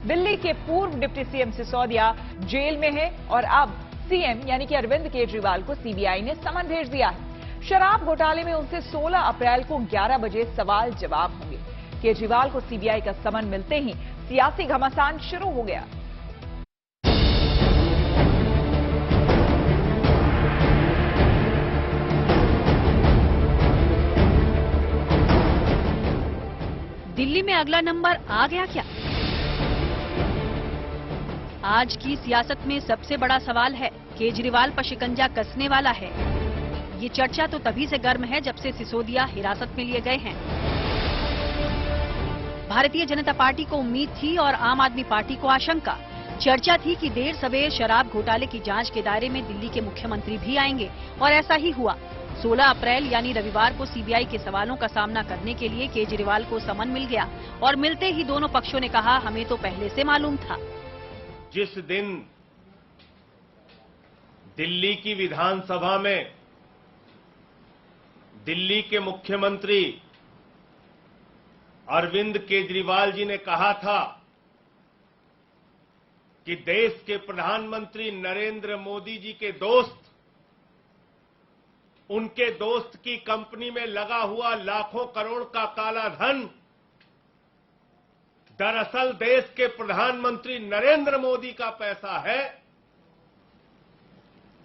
दिल्ली के पूर्व deputy CM Sisodia jail में है और अब सीएम यानी कि अरविंद केजरीवाल को सीबीआई ने समन भेज दिया है। शराब घोटाले में उनसे 16 अप्रैल को 11 बजे सवाल जवाब होंगे। केजरीवाल को सीबीआई का समन मिलते ही सियासी घमासान शुरू हो गया। दिल्ली में अगला नंबर आ गया क्या? आज की सियासत में सबसे बड़ा सवाल है, केजरीवाल पर शिकंजा कसने वाला है। ये चर्चा तो तभी से गर्म है जब से सिसोदिया हिरासत में लिए गए हैं। भारतीय जनता पार्टी को उम्मीद थी और आम आदमी पार्टी को आशंका। चर्चा थी कि देर सवेर शराब घोटाले की जांच के दायरे में दिल्ली के मुख्यमंत्री भी आएंगे और ऐसा ही हुआ। 16 अप्रैल यानी रविवार को सीबीआई के सवालों का सामना करने के लिए केजरीवाल को समन मिल गया और मिलते ही दोनों पक्षों ने कहा, हमें तो पहले से मालूम था। जिस दिन दिल्ली की विधानसभा में दिल्ली के मुख्यमंत्री अरविंद केजरीवाल जी ने कहा था कि देश के प्रधानमंत्री नरेंद्र मोदी जी के दोस्त, उनके दोस्त की कंपनी में लगा हुआ लाखों करोड़ का काला धन दरअसल देश के प्रधानमंत्री नरेंद्र मोदी का पैसा है।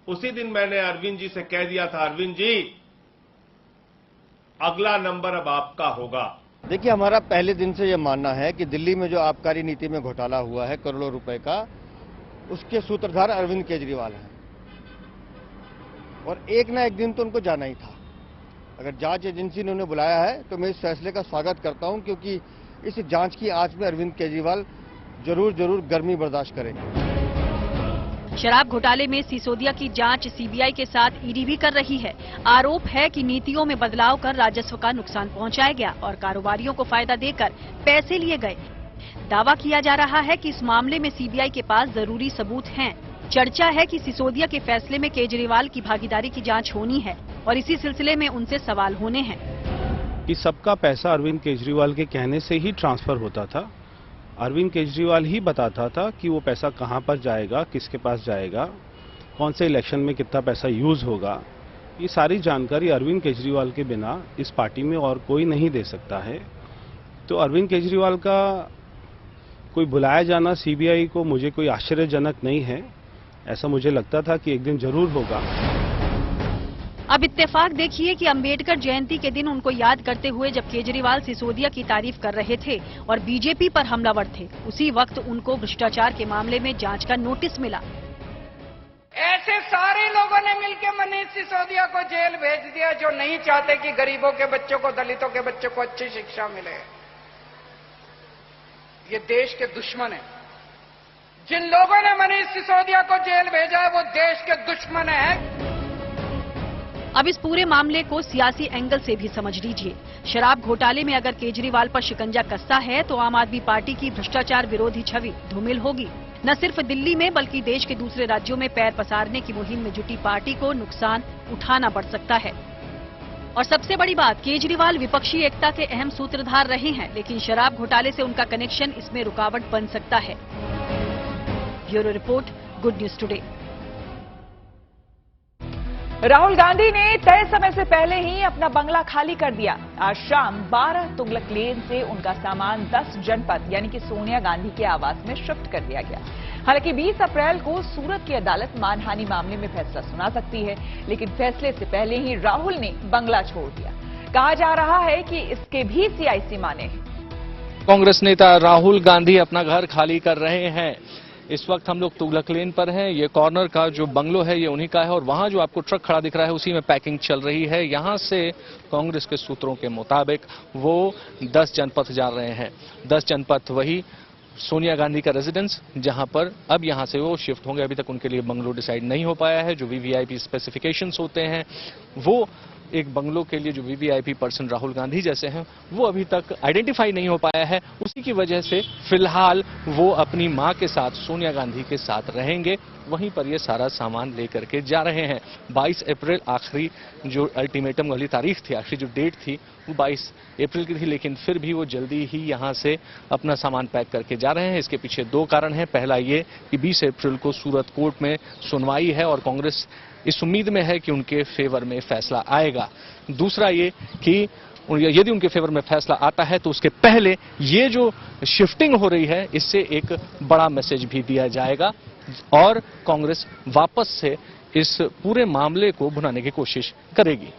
उसी दिन मैंने अरविंद जी से कह दिया था, अरविंद जी अगला नंबर अब आपका होगा। देखिए, हमारा पहले दिन से यह मानना है कि दिल्ली में जो आबकारी नीति में घोटाला हुआ है करोड़ों रुपए का, उसके सूत्रधार अरविंद केजरीवाल हैं और एक ना एक दिन तो उनको जाना ही था। अगर जांच एजेंसी ने उन्हें बुलाया है तो मैं इस फैसले का स्वागत करता हूं, क्योंकि इस जांच की आंच में अरविंद केजरीवाल जरूर गर्मी बर्दाश्त करेंगे। शराब घोटाले में सिसोदिया की जांच सीबीआई के साथ ईडी भी कर रही है। आरोप है कि नीतियों में बदलाव कर राजस्व का नुकसान पहुंचाया गया और कारोबारियों को फायदा देकर पैसे लिए गए। दावा किया जा रहा है कि इस मामले में सीबीआई के पास जरूरी सबूत हैं। चर्चा है कि सिसोदिया के फैसले में केजरीवाल की भागीदारी की जांच होनी है और इसी सिलसिले में उनसे सवाल होने हैं। कि सबका पैसा अरविंद केजरीवाल के कहने से ही ट्रांसफर होता था। अरविंद केजरीवाल ही बताता था कि वो पैसा कहां पर जाएगा, किसके पास जाएगा, कौन से इलेक्शन में कितना पैसा यूज होगा। ये सारी जानकारी अरविंद केजरीवाल के बिना इस पार्टी में और कोई नहीं दे सकता है। तो अरविंद केजरीवाल का कोई बुलाया जाना सीबीआई को मुझे कोई आश्चर्यजनक नहीं है। ऐसा मुझे लगता था कि एक दिन जरूर होगा। अब इत्तेफाक देखिए कि अंबेडकर जयंती के दिन उनको याद करते हुए जब केजरीवाल सिसोदिया की तारीफ कर रहे थे और बीजेपी पर हमलावर थे, उसी वक्त उनको भ्रष्टाचार के मामले में जांच का नोटिस मिला। ऐसे सारे लोगों ने मिलकर मनीष सिसोदिया को जेल भेज दिया जो नहीं चाहते कि गरीबों के बच्चों को, दलितों के बच्चों को अच्छी शिक्षा मिले। ये देश के दुश्मन हैं। जिन लोगों ने मनीष सिसोदिया को जेल भेजा है वो देश के दुश्मन हैं। अब इस पूरे मामले को सियासी एंगल से भी समझ लीजिए। शराब घोटाले में अगर केजरीवाल पर शिकंजा कसता है तो आम आदमी पार्टी की भ्रष्टाचार विरोधी छवि धूमिल होगी। न सिर्फ दिल्ली में बल्कि देश के दूसरे राज्यों में पैर पसारने की मुहिम में जुटी पार्टी को नुकसान उठाना पड़ सकता है। और सबसे बड़ी बात, केजरीवाल विपक्षी एकता के अहम सूत्रधार रहे हैं, लेकिन शराब घोटाले से उनका कनेक्शन इसमें रुकावट बन सकता है। Bureau report, good news today. Rahul Gandhi ने तय समय से पहले ही अपना बंगला खाली कर दिया। आज शाम 12 तुगलक लेन से उनका सामान 10 जनपद यानी कि सोनिया गांधी के आवास में शिफ्ट कर दिया गया। हालांकि 20 अप्रैल को सूरत की अदालत मानहानि मामले में फैसला सुना सकती है, लेकिन फैसले से पहले ही राहुल ने बंगला छोड़ दिया। कहा जा रहा है कि इसके भी सियासी माने हैं। कांग्रेस नेता राहुल गांधी अपना घर खाली कर रहे हैं। इस वक्त हम लोग तुगलक लेन पर हैं। ये कॉर्नर का जो बंगलो है ये उन्हीं का है और वहां जो आपको ट्रक खड़ा दिख रहा है उसी में पैकिंग चल रही है। यहां से कांग्रेस के सूत्रों के मुताबिक वो 10 जनपद जा रहे हैं। 10 जनपद वही सोनिया गांधी का रेजिडेंस, जहां पर अब यहां से वो शिफ्ट होंगे। अभी तक उनके लिए बंगलो डिसाइड नहीं हो पाया है। जो वीवीआईपी स्पेसिफिकेशंस होते हैं वो एक बंगलो के लिए जो वीवीआईपी पर्सन राहुल गांधी जैसे हैं वो अभी तक आइडेंटिफाई नहीं हो पाया है। उसी की वजह से फिलहाल वो अपनी मां के साथ, सोनिया गांधी के साथ रहेंगे वहीं पर ये सारा सामान लेकर के जा रहे हैं। 22 अप्रैल आखिरी जो अल्टीमेटम वाली तारीख थी, आखिरी जो डेट थी वो 22 अप्रैल की थी, लेकिन फिर भी वो जल्दी ही यहां से अपना सामान पैक करके जा रहे हैं। इसके पीछे दो कारण हैं। पहला ये कि 20 अप्रैल को सूरत कोर्ट में सुनवाई है और कांग्रेस इस उम्मीद में है कि उनके फेवर में फैसला आएगा। दूसरा ये कि यदि उनके फेवर में फैसला आता है तो उसके पहले ये जो शिफ्टिंग हो रही है इससे एक बड़ा मैसेज भी दिया जाएगा और कांग्रेस वापस से इस पूरे मामले को भुनाने की कोशिश करेगी।